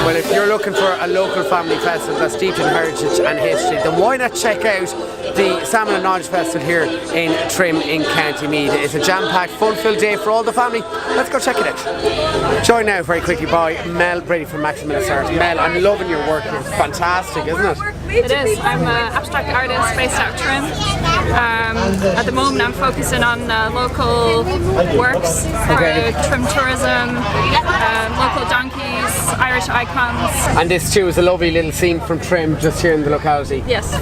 Well, if you're looking for a local family festival that's steeped in heritage and history, then why not check out the Salmon and Knowledge Festival here in Trim in County Meath. It's a jam-packed, fun-filled day for all the family. Let's go check it out. Joined now very quickly by Mel Brady from Maximilian Art. Mel, I'm loving your work. It's fantastic, isn't it? It is. I'm an abstract artist based out of Trim. At the moment I'm focusing on local works for Trim tourism, local donkeys, Irish icons. And this too is a lovely little scene from Trim just here in the locality. Yes,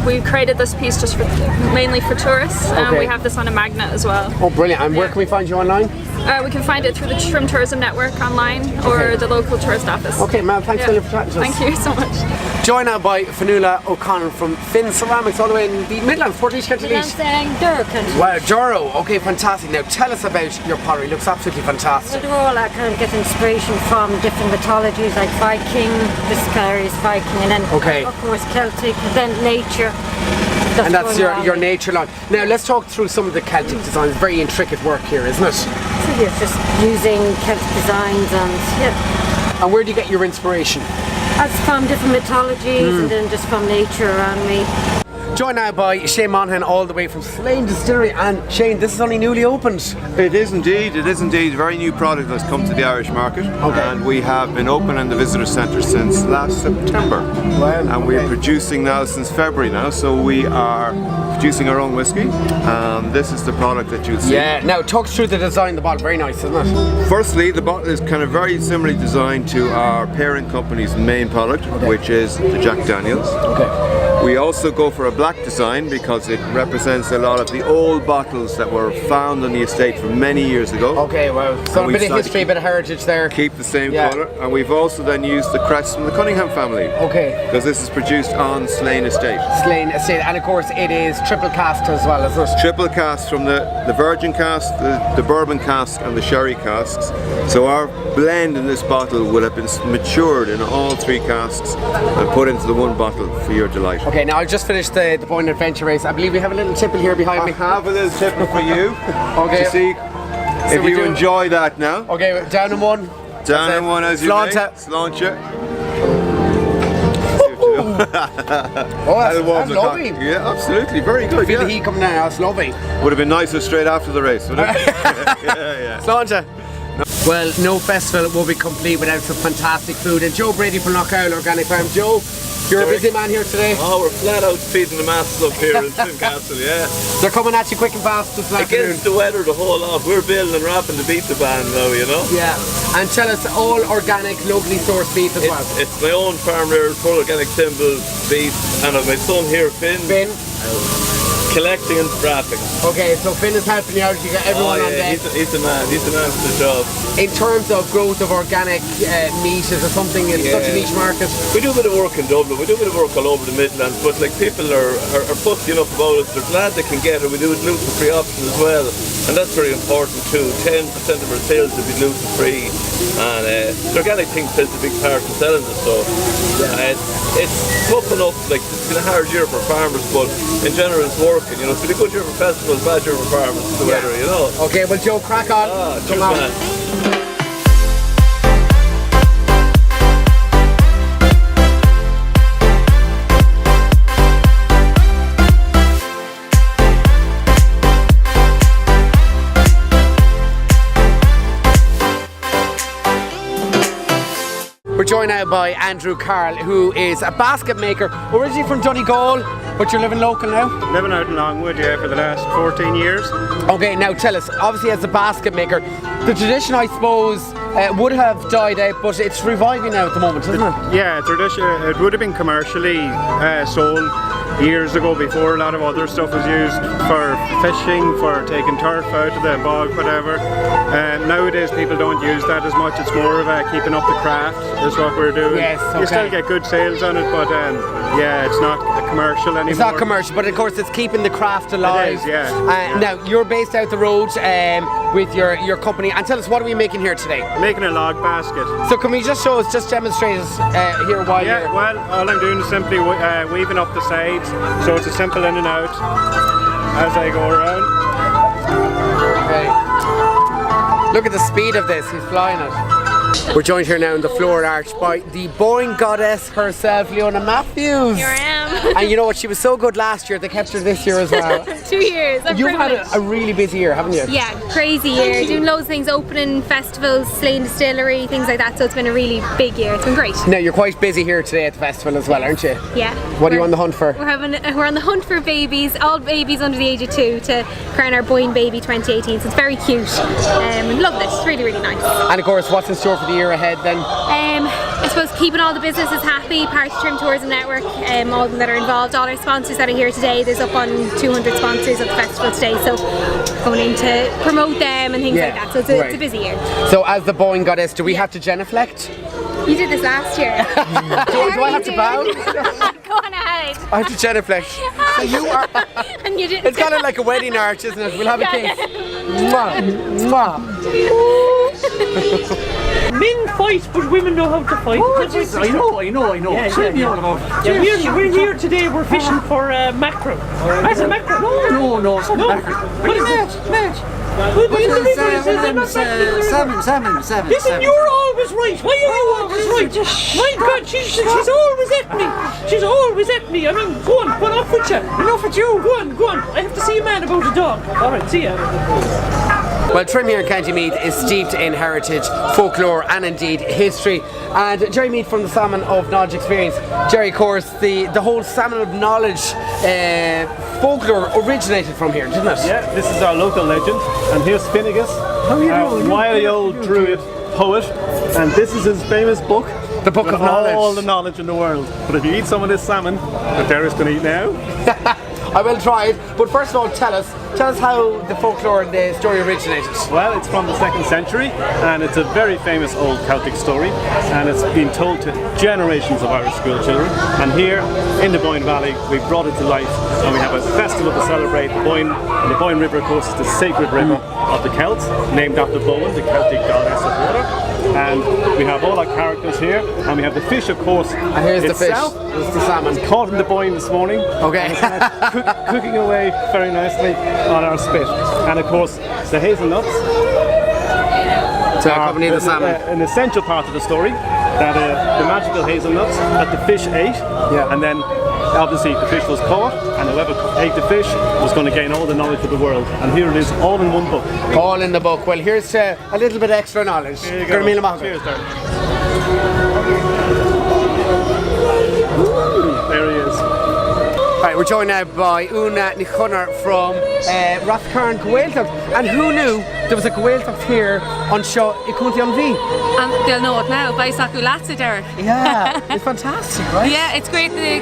we created this piece just mainly for tourists, and we have this on a magnet as well. Oh, brilliant. And where can we find you online? We can find it through the Trim Tourism Network online or the local tourist office. Okay, Mel, thanks for chatting to us. Thank you so much. Joined now by Fionnuala O'Connor from Finn Ceramics, all the way in the Midlands, Portage County Leash. Deric. Wow, Doro. Okay, fantastic. Now tell us about your pottery. Looks absolutely fantastic. Well, all I kind of get inspiration from different mythologies like Viking, this carries Viking, and then of course Celtic, then nature. And that's your nature line. Now let's talk through some of the Celtic designs. Very intricate work here, isn't it? So you're just using Celtic designs and And where do you get your inspiration? That's from different mythologies and then just from nature around me. Joined now by Shane Monaghan all the way from Slane Distillery, and Shane, this is only newly opened. It is indeed, a very new product that's come to the Irish market, and we have been open in the visitor centre since last September. And we're producing now since February now, so we are producing our own whiskey. This is the product that you'll see. Yeah, now talk through the design of the bottle, very nice, isn't it? Firstly, the bottle is kind of very similarly designed to our parent company's main product, which is the Jack Daniels. We also go for a black design because it represents a lot of the old bottles that were found on the estate from many years ago. Okay, well, so a bit of history, a bit of heritage there. Keep the same colour, and we've also then used the crest from the Cunningham family. Okay. Because this is produced on Slane Estate. Slane Estate, and of course it is triple cask as well, isn't it? Triple cask from the virgin cask, the bourbon cask, and the sherry casks. So our blend in this bottle will have been matured in all three casks and put into the one bottle for your delight. Okay, now I've just finished the Boyne Adventure Race. I believe we have a little tipple here behind me. I have a little tipple for you. To see if you enjoy that now. Okay, down in one. Down in one as you may. Sláinte. Oh, that's lovely. Yeah, absolutely, very good. I feel the heat coming down, that's lovely. Would have been nicer straight after the race, wouldn't it? Sláinte. Well, no festival will be complete without some fantastic food. And Joe Brady from H'Artagáin Organic Farm. Joe, you're a busy man here today. Oh, we're flat out feeding the masses up here in Tynecastle, yeah. They're coming at you quick and fast this afternoon. Against the weather, the whole lot. We're building and wrapping to beat the band now, you know? Yeah. And tell us, all organic, locally sourced beef as well. It's my own farm there, full organic timber beef, and my son here, Finn. Collecting and wrapping. Okay, so Finn is helping you out, you got everyone on deck. He's the man for the job. In terms of growth of organic meat, is it something, it's such a niche market? We do a bit of work in Dublin, we do a bit of work all over the Midlands, but like people are fussy enough about it, they're glad they can get it. We do a gluten-free option as well, and that's very important too. 10% of our sales will be gluten-free, and the organic thing plays a big part in selling the stuff. It's tough enough, like it's been a hard year for farmers, but in general it's working. You know, it's been a good year for festivals, bad year for farmers, the weather, you know. Okay, well Joe, crack on. Come on. Man. We're joined now by Andrew Carl, who is a basket maker, originally from Donegal, but you're living local now? Living out in Longwood, yeah, for the last 14 years. Okay, now tell us, obviously as a basket maker, the tradition I suppose would have died out, but it's reviving now at the moment, isn't it? Yeah, tradition. It would have been commercially sold years ago before a lot of other stuff was used for fishing, for taking turf out of the bog, whatever. Nowadays people don't use that as much. It's more of keeping up the craft is what we're doing. Yes, okay. You still get good sales on it, but yeah, it's not commercial anymore. It's not commercial, but of course it's keeping the craft alive. It is, yeah. Now you're based out the road with your company, and tell us, what are we making here today? Making a log basket. So can we just show us, just demonstrate us here while Yeah, you're... well, all I'm doing is simply weaving up the sides, so it's a simple in and out as I go around. Okay. Look at the speed of this, he's flying it. We're joined here now in the floor arch by the Boeing goddess herself, Leona Matthews. Here I am. And you know what, she was so good last year, they kept her this year as well. 2 years. You've had a really busy year, haven't you? Yeah, crazy year. Doing loads of things, opening festivals, Slane Distillery, things like that. So it's been a really big year. It's been great. Now you're quite busy here today at the festival as well, aren't you? Yeah. What are you on the hunt for? We're on the hunt for babies, all babies under the age of 2, to crown our Boeing Baby 2018. So it's very cute. We love this. It's really, really nice. And of course, what's in store for the year ahead then? I suppose keeping all the businesses happy, part of Trim Tourism Network, all of them that are involved, all our sponsors that are here today. There's up on 200 sponsors at the festival today, so going in to promote them and things like that. So it's a busy year. So as the Boeing goddess, do we have to genuflect? You did this last year. do I have to bow? Go on ahead. I have to genuflect. So you are... And you didn't. It's kind of like a wedding arch, isn't it? We'll have a kiss. Mwah, mwah. Men fight, but women know how to fight. I know. Yeah, Tell me all about it. We're here today, we're fishing for mackerel. That's a mackerel. No, it's not mackerel. What is that? Salmon. Listen, you're always right. Why are you always right? My God, she's always at me. She's always at me. I mean, go on off with you. Enough with you. Go on. I have to see a man about a dog. All right, see ya. Well, Trim here in County Meath is steeped in heritage, folklore and indeed history. And Jerry Meath from the Salmon of Knowledge Experience. Jerry, of course, the whole Salmon of Knowledge folklore originated from here, didn't it? Yeah, this is our local legend. And here's Finnegas, a wily old druid poet. And this is his famous book. The Book of Knowledge. All the knowledge in the world. But if you eat some of this salmon that Deric's going to eat now, I will try it, but first of all, tell us how the folklore and the story originated. well, it's from the 2nd century, and it's a very famous old Celtic story, and it's been told to generations of Irish school children. And here in the Boyne Valley, we've brought it to life, and we have a festival to celebrate the Boyne. And the Boyne River, of course, is the sacred river of the Celts, named after Bowen, the Celtic goddess of water. And we have all our characters here, and we have the fish, of course. And here's the fish. There's the salmon. Caught in the Boyne this morning. Okay. Cooking away very nicely on our spit. And of course, the hazelnuts to accompany the salmon. An essential part of the story, that the magical hazelnuts that the fish ate, and then obviously the fish was caught, and whoever ate the fish was going to gain all the knowledge of the world. And here it is, all in one book. All in the book. Well, here's a little bit extra knowledge. Here you go. Cheers, Derek. There he is. Right, we're joined now by Una Nichunner from Rathcarn Gaeltacht. And who knew there was a Gaeltacht here on Show Ikunti on V? And they'll know it now, by Sakulatsa, Deric. Yeah, it's fantastic, right? Yeah, it's great. The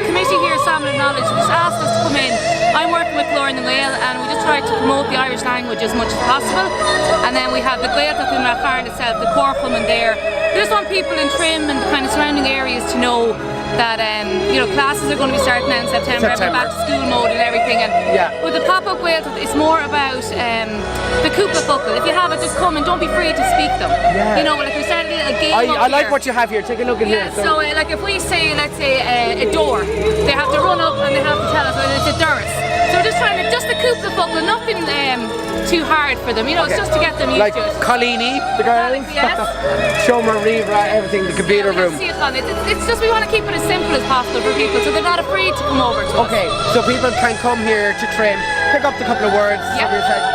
committee here, Salmon of Knowledge, just asked us to come in. I'm working with Lauren and Gael, and we just try to promote the Irish language as much as possible. And then we have the Gaeltacht in Rathcarn itself, the Corfam in there. We just want people in Trim and the kind of surrounding areas to know that classes are going to be starting now in September. Everyone back to school mode and everything. And with the pop-up Gaeltacht, it's more about the Cúpla Focal. If you have it, just come and don't be afraid to speak them. Yeah. You know, like we started a game. I like what you have here. Take a look at here. So like if we say, let's say a door, they have to run up and they have to tell us whether it's a Doris. So we're just trying to the Cúpla Focal, nothing too hard for them. You know, it's just to get them used like to it. Colini, the girls. Yes. Show Marie, everything, the computer room. See it on it. It's just we want to keep it as simple as possible for people, so they're not afraid to come over to us. Okay, so people can come here to Trim, pick up the couple of words,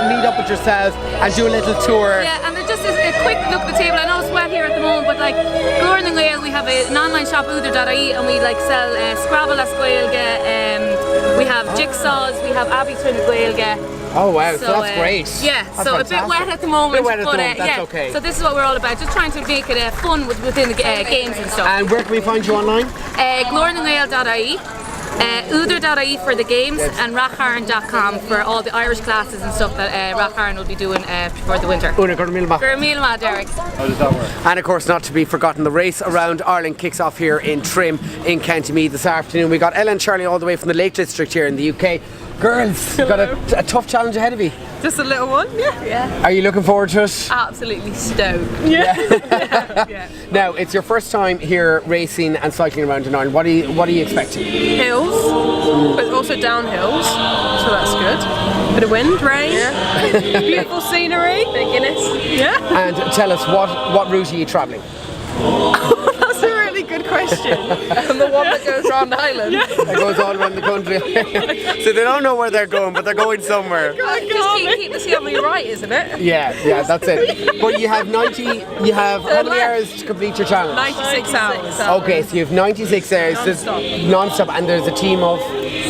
meet up with yourself, and do a little tour. Yeah, and just a quick look at the table. I know it's wet here at the moment, but like Lauren and Gael, we have an online shop, Uther.ie, and we like sell Scrabble as Gaelge. We have jigsaws, we have Abby Twin Gaelge. Oh wow, so that's great. Yeah, That's so fantastic. a bit wet at the moment, Bit wet at the but moment, that's yeah. okay. So this is what we're all about, just trying to make it fun within the games and stuff. And where can we find you online? glornangael.ie, Uther.ie for the games, and hArtagáin.com for all the Irish classes and stuff that hArtagáin will be doing for the winter. Una Gurmilma. Gurmilma, Deric. How does that work? And of course, not to be forgotten, the race around Ireland kicks off here in Trim in County Meath this afternoon. We got Ella and Charlie all the way from the Lake District here in the UK. Girls, you've got a tough challenge ahead of you. Just a little one, yeah. Are you looking forward to it? Absolutely stoked. Yeah. Now, it's your first time here racing and cycling around in Ireland. What are you expecting? Hills, but also downhills, so that's good. Bit of wind, rain, beautiful scenery. Big Guinness. Yeah. And tell us, what route are you travelling? That's a really good question. And the one that goes around Ireland. That goes all around the country. So they don't know where they're going, but they're going somewhere. Just keep the sea on your right, isn't it? Yeah, that's it. But you have how many hours to complete your challenge? 96 hours. Okay, so you have 96 hours non-stop, and there's a team of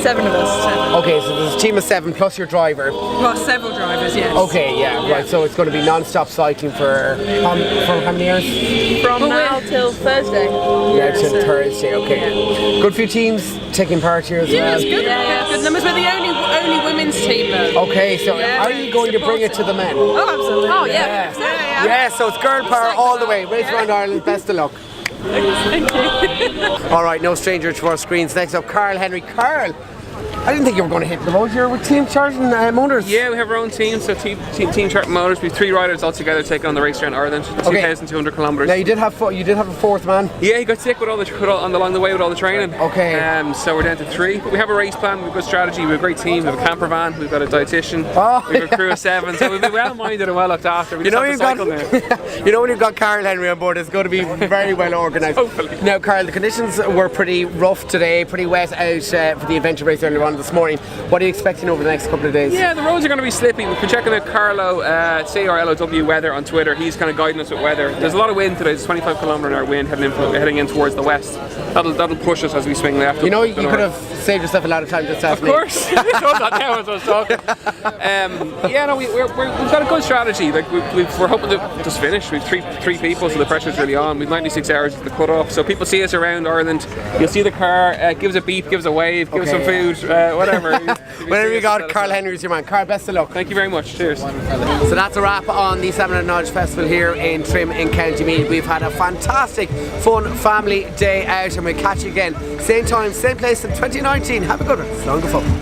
7 of us. Okay, so there's a team of 7 plus your driver. Well, several drivers, yes. Okay, yeah, right. So it's going to be non-stop cycling for how many hours? From now till Thursday. Yeah, till Thursday. Okay. Good few teams taking part here as well. It's good. Good numbers. We're the only women's team though. Okay, so are you going to bring it to the men? Oh, absolutely. Oh, yeah. yeah. Yeah, so it's girl power all the way. Race around Ireland. Best of luck. Thank you. All right, no stranger to our screens. Next up, Carl Henry. Carl, I didn't think you were going to hit the road here with Team Charlton Motors. Yeah, we have our own team, so Team Charlton Motors. We have 3 riders all together taking on the race around Ireland, 2,200 kilometres. Now you did have a fourth man. Yeah, he got sick with along the way with all the training. Okay. So we're down to 3. But we have a race plan, we've got strategy, we have a great team, we have a camper van, we've got a dietitian, we have a crew of 7, so we've been well minded and well looked after. You know when you've got Carl Henry on board, it's going to be very well organised. Hopefully. Now, Carl, the conditions were pretty rough today, pretty wet out for the adventure race earlier on this morning. What are you expecting over the next couple of days? Yeah, the roads are going to be slippy. We've been checking out Carlo, CRLOW Weather on Twitter. He's kind of guiding us with weather. There's a lot of wind today. There's 25 km/h wind heading in towards the west. That'll push us as we swing left. You know, you could have saved yourself a lot of time just Of course. Shut that down as I was talking. We've got a good strategy. Like we're hoping to just finish. We've three people, so the pressure's really on. We've 96 hours to the cut off. So people see us around Ireland. You'll see the car. Give us a beep, give us a wave, give us some food, whatever. Whenever you got, Carl Henry's your man. Carl, best of luck. Thank you very much. Cheers. So that's a wrap on the Salmon and Knowledge Festival here in Trim in County Meath. We've had a fantastic, fun family day out, and we'll catch you again. Same time, same place in 2019. Have a good one. Slán go fóill.